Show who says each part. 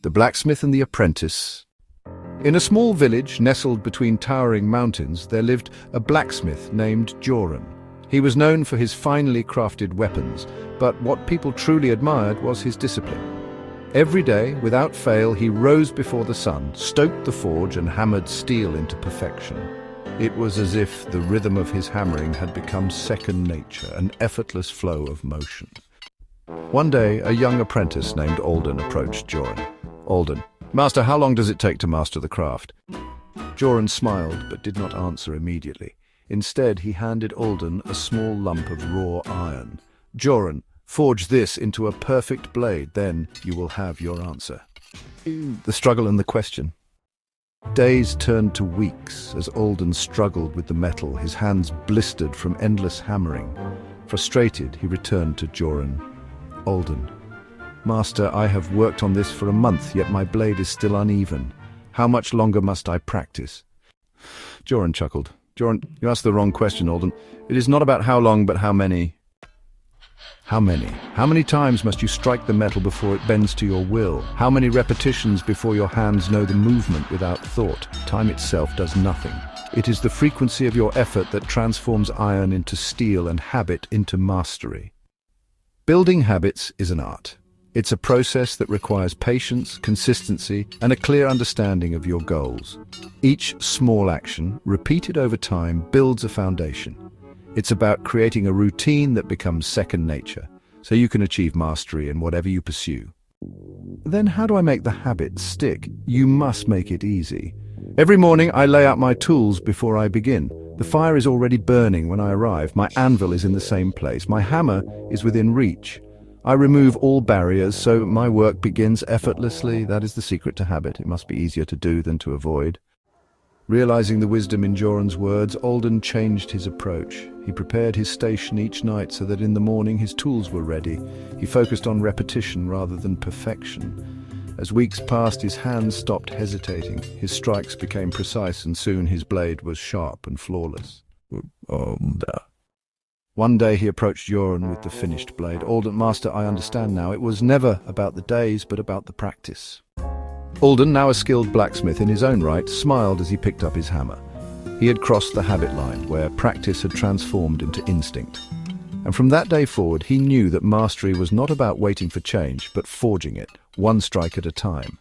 Speaker 1: The Blacksmith and the Apprentice. In a small village nestled between towering mountains, there lived a blacksmith named Joran. He was known for his finely crafted weapons, but what people truly admired was his discipline. Every day, without fail, he rose before the sun, stoked the forge and hammered steel into perfection. It was as if the rhythm of his hammering had become second nature, an effortless flow of motion. One day, a young apprentice named Alden approached Joran. "Alden, Master, how long does it take to master the craft?" Joran smiled, but did not answer immediately. Instead, he handed Alden a small lump of raw iron. "Joran, forge this into a perfect blade, then you will have your answer." The struggle and the question. Days turned to weeks as Alden struggled with the metal, his hands blistered from endless hammering. Frustrated, he returned to Joran. "Alden, Master, I have worked on this for a month, yet my blade is still uneven. How much longer must I practice?" Joran chuckled. "Joran, you asked the wrong question, Alden. It is not about how long, but how many. How many? How many times must you strike the metal before it bends to your will? How many repetitions before your hands know the movement without thought? Time itself does nothing. It is the frequency of your effort that transforms iron into steel and habit into mastery." Building habits is an art. It's a process that requires patience, consistency, and a clear understanding of your goals. Each small action, repeated over time, builds a foundation. It's about creating a routine that becomes second nature, so you can achieve mastery in whatever you pursue. Then how do I make the habit stick? You must make it easy. Every morning I lay out my tools before I begin. The fire is already burning when I arrive. My anvil is in the same place. My hammer is within reach. I remove all barriers, so my work begins effortlessly. That is the secret to habit. It must be easier to do than to avoid. Realizing the wisdom in Joran's words, Alden changed his approach. He prepared his station each night so that in the morning his tools were ready. He focused on repetition rather than perfection. As weeks passed, his hands stopped hesitating. His strikes became precise, and soon his blade was sharp and flawless. One day he approached Joran with the finished blade. "Alden, Master, I understand now. It was never about the days, but about the practice." Alden, now a skilled blacksmith in his own right, smiled as he picked up his hammer. He had crossed the habit line, where practice had transformed into instinct. And from that day forward, he knew that mastery was not about waiting for change, but forging it, one strike at a time.